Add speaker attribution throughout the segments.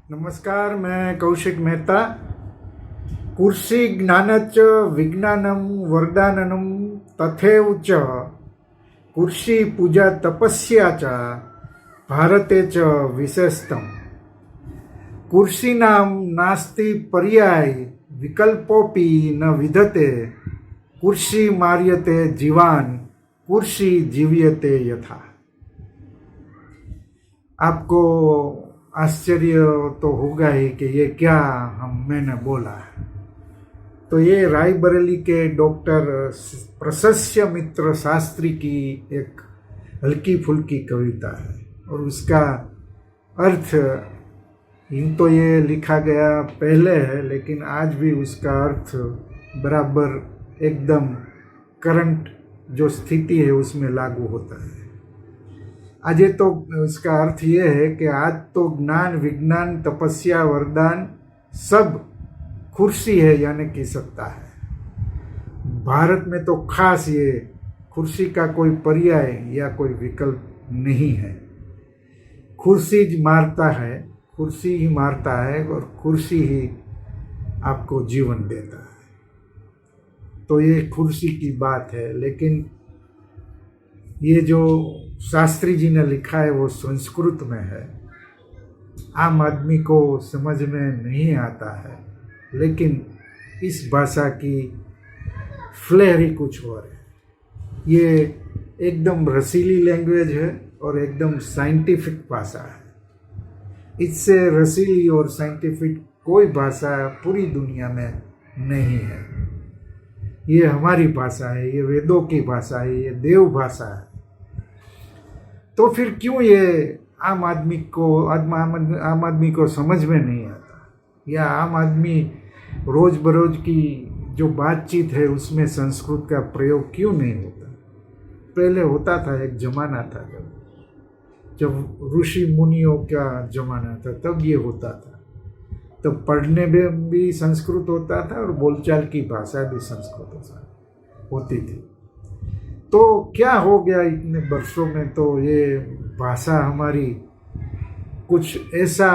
Speaker 1: नमस्कार, मैं कौशिक मेहता। कुर्सी ज्ञानच विज्ञानम वरदाननम तथैव च कुर्सी पूजा तपस्या च भारते च विशेषतम। कुर्सीनां नास्ति पर्याय विकल्पोऽपि न विद्यते। कुर्सी मार्यते जीवान कुर्सी जीव्यते यथा। आपको आश्चर्य तो होगा ही कि ये क्या मैंने बोला। तो ये रायबरेली के डॉक्टर प्रशस्य मित्र शास्त्री की एक हल्की फुल्की कविता है और उसका अर्थ यूँ तो ये लिखा गया पहले है, लेकिन आज भी उसका अर्थ बराबर एकदम करंट जो स्थिति है उसमें लागू होता है। आज तो इसका अर्थ ये है कि आज तो ज्ञान विज्ञान तपस्या वरदान सब कुर्सी है, यानी कि सत्ता है। भारत में तो खास ये कुर्सी का कोई पर्याय या कोई विकल्प नहीं है। कुर्सी मारता है, कुर्सी ही मारता है और कुर्सी ही आपको जीवन देता है। तो ये कुर्सी की बात है, लेकिन ये जो शास्त्री जी ने लिखा है वो संस्कृत में है। आम आदमी को समझ में नहीं आता है, लेकिन इस भाषा की फ्लेयर ही कुछ और है। ये एकदम रसीली लैंग्वेज है और एकदम साइंटिफिक भाषा है। इससे रसीली और साइंटिफिक कोई भाषा पूरी दुनिया में नहीं है। ये हमारी भाषा है, ये वेदों की भाषा है, ये देव भाषा है। तो फिर क्यों ये आम आदमी को समझ में नहीं आता, या आम आदमी रोज बरोज की जो बातचीत है उसमें संस्कृत का प्रयोग क्यों नहीं होता? पहले होता था, एक जमाना था जब ऋषि मुनियों का जमाना था, तब ये होता था। तब पढ़ने में भी संस्कृत होता था और बोलचाल की भाषा भी संस्कृत होती थी। तो क्या हो गया इतने वर्षों में? तो ये भाषा हमारी कुछ ऐसा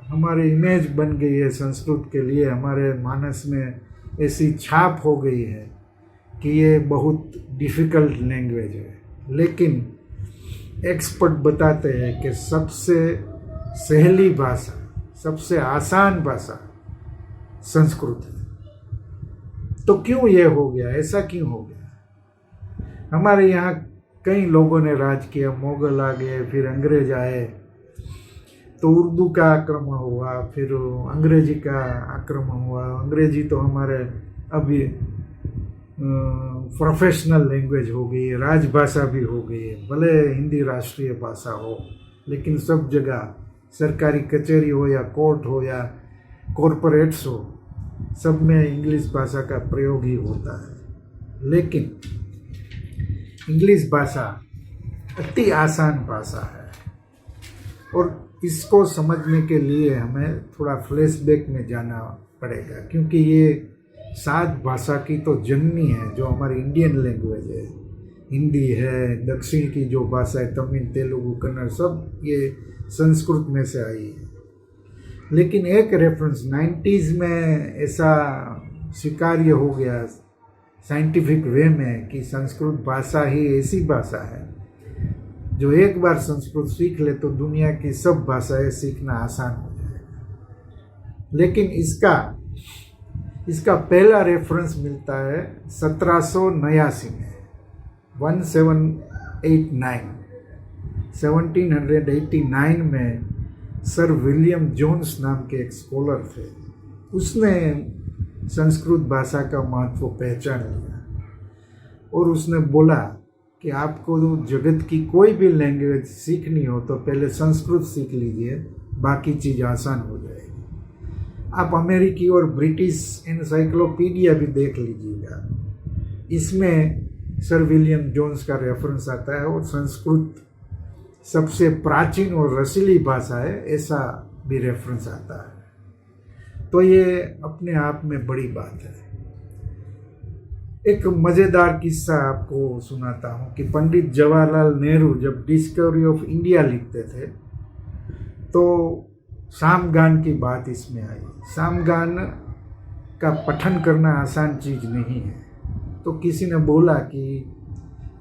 Speaker 1: हमारी इमेज बन गई है संस्कृत के लिए, हमारे मानस में ऐसी छाप हो गई है कि ये बहुत डिफ़िकल्ट लैंग्वेज है। लेकिन एक्सपर्ट बताते हैं कि सबसे सहेली भाषा, सबसे आसान भाषा संस्कृत है। तो क्यों ये हो गया, ऐसा क्यों हो गया? हमारे यहाँ कई लोगों ने राज किया, मुगल आ गए, फिर अंग्रेज आए, तो उर्दू का आक्रमण हुआ, फिर अंग्रेजी का आक्रमण हुआ। अंग्रेजी तो हमारे अभी प्रोफेशनल लैंग्वेज हो गई है, राजभाषा भी हो गई है। भले हिंदी राष्ट्रीय भाषा हो, लेकिन सब जगह सरकारी कचहरी हो या कोर्ट हो या कॉरपोरेट्स हो, सब में इंग्लिश भाषा का प्रयोग ही होता है। लेकिन इंग्लिश भाषा अति आसान भाषा है और इसको समझने के लिए हमें थोड़ा फ्लैशबैक में जाना पड़ेगा, क्योंकि ये 7 भाषा की तो जननी है जो हमारी इंडियन लैंग्वेज है। हिंदी है, दक्षिण की जो भाषा है तमिल, तेलुगु, कन्नड़, सब ये संस्कृत में से आई है। लेकिन एक रेफरेंस 90s में ऐसा स्वीकार्य हो गया साइंटिफिक वे में कि संस्कृत भाषा ही ऐसी भाषा है जो एक बार संस्कृत सीख ले तो दुनिया की सब भाषाएं सीखना आसान हो जाएगा। लेकिन इसका पहला रेफरेंस मिलता है 1789 में, 1789 में सर विलियम जोन्स नाम के एक स्कॉलर थे। उसने संस्कृत भाषा का महत्व पहचान लिया और उसने बोला कि आपको जगत की कोई भी लैंग्वेज सीखनी हो तो पहले संस्कृत सीख लीजिए, बाकी चीज़ आसान हो जाएगी। आप अमेरिकी और ब्रिटिश एनसाइक्लोपीडिया भी देख लीजिएगा, इसमें सर विलियम जोन्स का रेफरेंस आता है और संस्कृत सबसे प्राचीन और रसीली भाषा है, ऐसा भी रेफरेंस आता है। तो ये अपने आप में बड़ी बात है। एक मज़ेदार किस्सा आपको सुनाता हूँ कि पंडित जवाहरलाल नेहरू जब डिस्कवरी ऑफ इंडिया लिखते थे तो सामगान की बात इसमें आई। सामगान का पठन करना आसान चीज़ नहीं है। तो किसी ने बोला कि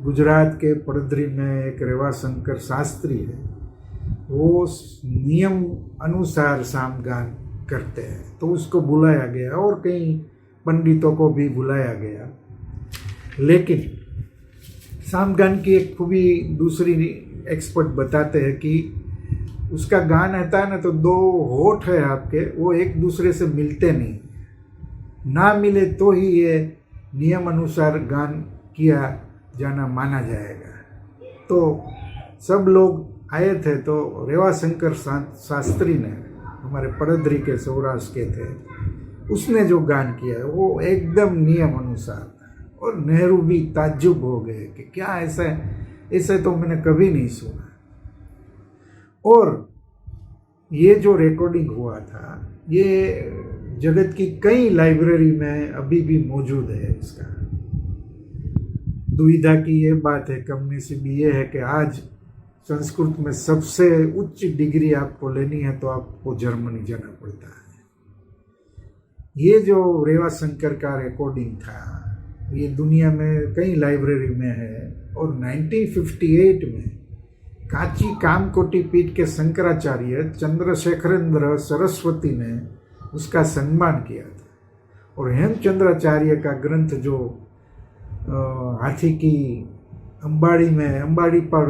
Speaker 1: गुजरात के पड़धरी में एक रेवाशंकर शास्त्री है, वो नियम अनुसार सामगान करते हैं, तो उसको बुलाया गया और कई पंडितों को भी बुलाया गया। लेकिन सामगान की एक खूबी दूसरी एक्सपर्ट बताते हैं कि उसका गान आता है ना, तो दो होठ है आपके, वो एक दूसरे से मिलते नहीं, ना मिले तो ही ये नियम अनुसार गान किया जाना माना जाएगा। तो सब लोग आए थे, तो रेवाशंकर शास्त्री ने, हमारे पड़धरी के सौराष्ट्र के थे, उसने जो गान किया है वो एकदम नियम अनुसार। और नेहरू भी ताज्जुब हो गए कि क्या ऐसे तो मैंने कभी नहीं सुना। और ये जो रिकॉर्डिंग हुआ था, ये जगत की कई लाइब्रेरी में अभी भी मौजूद है। इसका दुविधा की ये बात है, कमनसीब ये है कि आज संस्कृत में सबसे उच्च डिग्री आपको लेनी है तो आपको जर्मनी जाना पड़ता है। ये जो रेवाशंकर का रिकॉर्डिंग था, ये दुनिया में कई लाइब्रेरी में है। और 1958 में काची कामकोटी पीठ के शंकराचार्य चंद्रशेखरेंद्र सरस्वती ने उसका सम्मान किया था। और हेमचंद्राचार्य का ग्रंथ जो हाथी की अंबाड़ी पर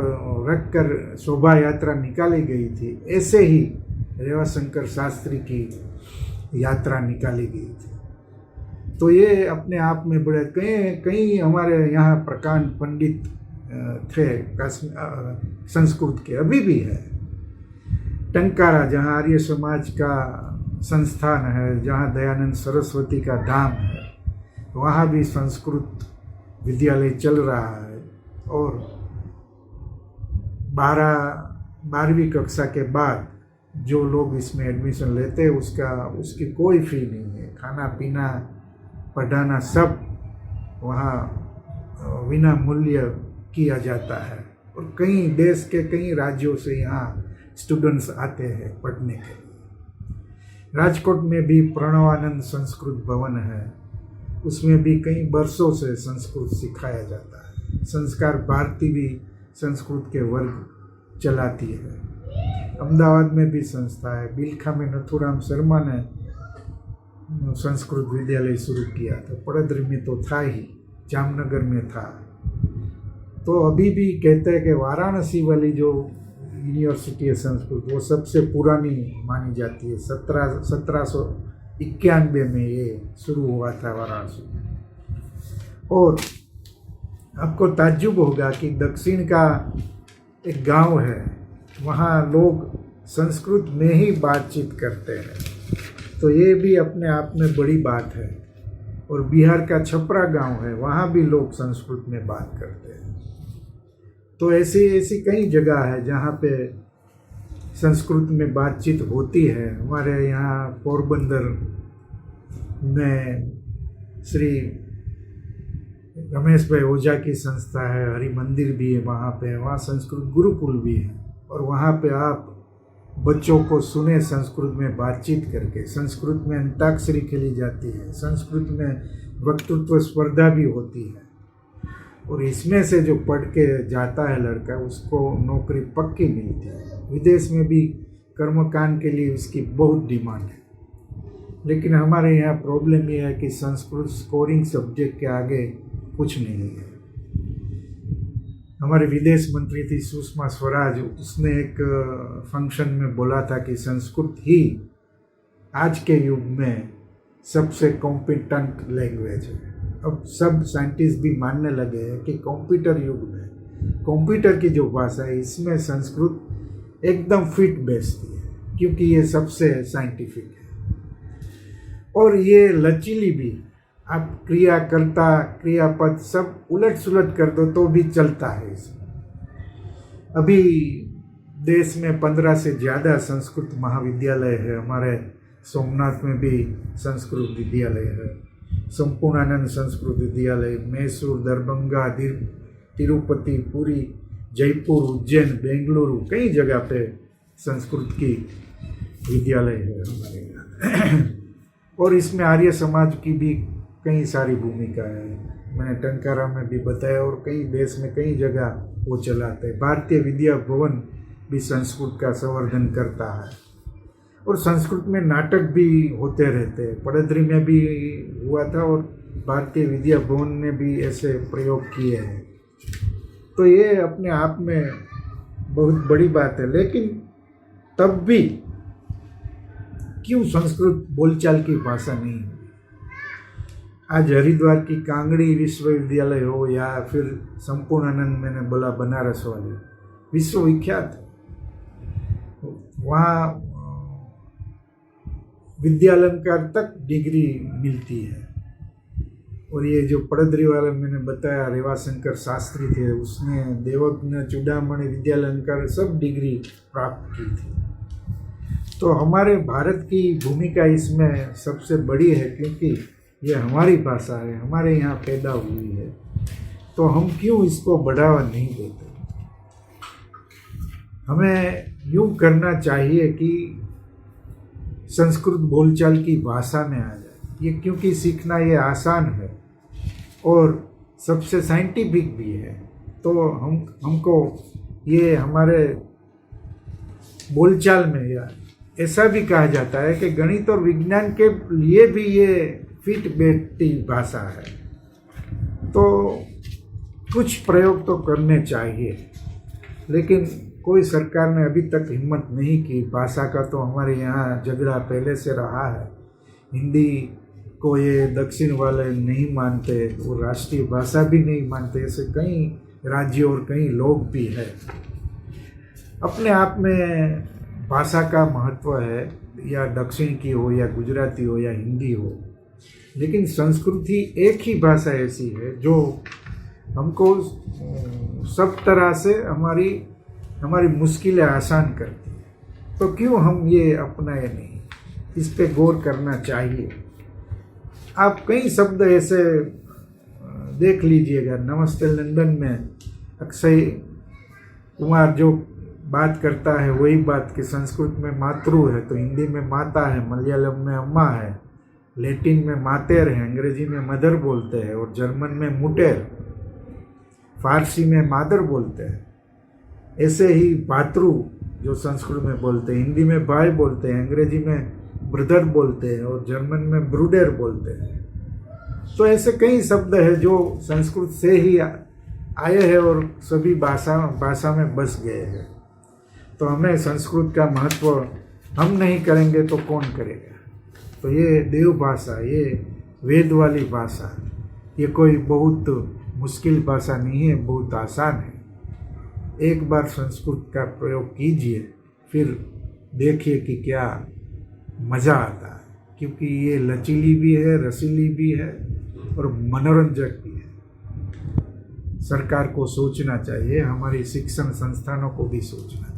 Speaker 1: रखकर शोभा यात्रा निकाली गई थी, ऐसे ही रेवाशंकर शास्त्री की यात्रा निकाली गई थी। तो ये अपने आप में बड़े कई हमारे यहाँ प्रकांड पंडित थे संस्कृत के, अभी भी है। टंकारा, जहाँ आर्य समाज का संस्थान है, जहाँ दयानंद सरस्वती का धाम है, वहाँ भी संस्कृत विद्यालय चल रहा है। और 12वीं कक्षा के बाद जो लोग इसमें एडमिशन लेते हैं उसकी कोई फी नहीं है। खाना पीना पढ़ाना सब वहाँ बिना मूल्य किया जाता है। और कई देश के कई राज्यों से यहाँ स्टूडेंट्स आते हैं पढ़ने के लिए। राजकोट में भी प्रणवानंद संस्कृत भवन है, उसमें भी कई वर्षों से संस्कृत सिखाया जाता है। संस्कार भारती भी संस्कृत के वर्ग चलाती है। अहमदाबाद में भी संस्था है। बिलखा में नथुराम शर्मा ने संस्कृत विद्यालय शुरू किया था। पड़धरी में तो था ही, जामनगर में था। तो अभी भी कहते हैं कि वाराणसी वाली जो यूनिवर्सिटी है संस्कृत, वो सबसे पुरानी मानी जाती है। 1791 में ये शुरू हुआ था वाराणसी में। और आपको ताज्जुब होगा कि दक्षिण का एक गांव है, वहाँ लोग संस्कृत में ही बातचीत करते हैं। तो ये भी अपने आप में बड़ी बात है। और बिहार का छपरा गांव है, वहाँ भी लोग संस्कृत में बात करते हैं। तो ऐसी कई जगह है जहाँ पे संस्कृत में बातचीत होती है। हमारे यहाँ पोरबंदर में श्री रमेश भाई ओझा की संस्था है, हरि मंदिर भी है वहाँ संस्कृत गुरुकुल भी है। और वहाँ पे आप बच्चों को सुने संस्कृत में बातचीत करके। संस्कृत में अंताक्षरी खेली जाती है, संस्कृत में वक्तृत्व स्पर्धा भी होती है। और इसमें से जो पढ़ के जाता है लड़का, उसको नौकरी पक्की मिलती है। विदेश में भी कर्मकांड के लिए उसकी बहुत डिमांड है। लेकिन हमारे यहाँ प्रॉब्लम ये है कि संस्कृत स्कोरिंग सब्जेक्ट के आगे कुछ नहीं है। हमारे विदेश मंत्री थी सुषमा स्वराज, उसने एक फंक्शन में बोला था कि संस्कृत ही आज के युग में सबसे कॉम्पिटेंट लैंग्वेज है। अब सब साइंटिस्ट भी मानने लगे हैं कि कंप्यूटर युग में कंप्यूटर की जो भाषा है, इसमें संस्कृत एकदम फिट बैठती है, क्योंकि ये सबसे साइंटिफिक है। और ये लचीली भी, आप क्रियाकर्ता क्रियापद सब उलट सुलट कर दो तो भी चलता है इसमें। अभी देश में 15 से ज़्यादा संस्कृत महाविद्यालय है। हमारे सोमनाथ में भी संस्कृत विद्यालय है, संपूर्णानंद संस्कृत विद्यालय, मैसूर, दरभंगा, तिरुपति, पुरी, जयपुर, उज्जैन, बेंगलुरु, कई जगह पे संस्कृत की विद्यालय है हमारे यहाँ। और इसमें आर्य समाज की भी कई सारी भूमिका है। मैंने टंकारा में भी बताया और कई देश में कई जगह वो चलाते हैं। भारतीय विद्या भवन भी संस्कृत का संवर्धन करता है और संस्कृत में नाटक भी होते रहते हैं। पड़ोदरी में भी हुआ था और भारतीय विद्या भवन ने भी ऐसे प्रयोग किए हैं। तो ये अपने आप में बहुत बड़ी बात है। लेकिन तब भी क्यों संस्कृत बोलचाल की भाषा नहीं है? आज हरिद्वार की कांगड़ी विश्वविद्यालय हो या फिर संपूर्णानंद मैंने बोला बनारस वाली विश्वविख्यात है, वहाँ विद्यालंकार तक डिग्री मिलती है। और ये जो पड़ोदरी वाला मैंने बताया रेवाशंकर शास्त्री थे, उसने देवज्ञ चूड़ामणि विद्यालंकार सब डिग्री प्राप्त की थी। तो हमारे भारत की भूमिका इसमें सबसे बड़ी है, क्योंकि ये हमारी भाषा है, हमारे यहाँ पैदा हुई है। तो हम क्यों इसको बढ़ावा नहीं देते? हमें यूँ करना चाहिए कि संस्कृत बोलचाल की भाषा में आ जाए। ये क्योंकि सीखना ये आसान है और सबसे साइंटिफिक भी है। तो हमको ये हमारे बोलचाल में या ऐसा भी कहा जाता है कि गणित और विज्ञान के लिए भी ये फिट बैठती भाषा है। तो कुछ प्रयोग तो करने चाहिए, लेकिन कोई सरकार ने अभी तक हिम्मत नहीं की। भाषा का तो हमारे यहाँ झगड़ा पहले से रहा है। हिंदी को ये दक्षिण वाले नहीं मानते, वो राष्ट्रीय भाषा भी नहीं मानते। ऐसे कई राज्य और कई लोग भी हैं। अपने आप में भाषा का महत्व है, या दक्षिण की हो या गुजराती हो या हिंदी हो, लेकिन संस्कृति एक ही भाषा ऐसी है जो हमको सब तरह से हमारी मुश्किलें आसान करती है। तो क्यों हम ये अपनाए नहीं? इस पे गौर करना चाहिए। आप कई शब्द ऐसे देख लीजिएगा। नमस्ते लंदन में अक्षय कुमार जो बात करता है वही बात कि संस्कृत में मातृ है तो हिंदी में माता है, मलयालम में अम्मा है, लैटिन में मातेर है, अंग्रेजी में मदर बोलते हैं और जर्मन में मुटेर, फारसी में मादर बोलते हैं। ऐसे ही भातृ जो संस्कृत में बोलते हैं, हिंदी में भाई बोलते हैं, अंग्रेजी में ब्रदर बोलते हैं और जर्मन में ब्रूडर बोलते हैं। तो ऐसे कई शब्द हैं जो संस्कृत से ही आए हैं और सभी भाषा में बस गए हैं। तो हमें संस्कृत का महत्व हम नहीं करेंगे तो कौन करेगा? तो ये देव भाषा, ये वेद वाली भाषा, ये कोई बहुत मुश्किल भाषा नहीं है, बहुत आसान है। एक बार संस्कृत का प्रयोग कीजिए, फिर देखिए कि क्या मज़ा आता है, क्योंकि ये लचीली भी है, रसीली भी है और मनोरंजक भी है। सरकार को सोचना चाहिए, हमारी शिक्षण संस्थानों को भी सोचना चाहिए।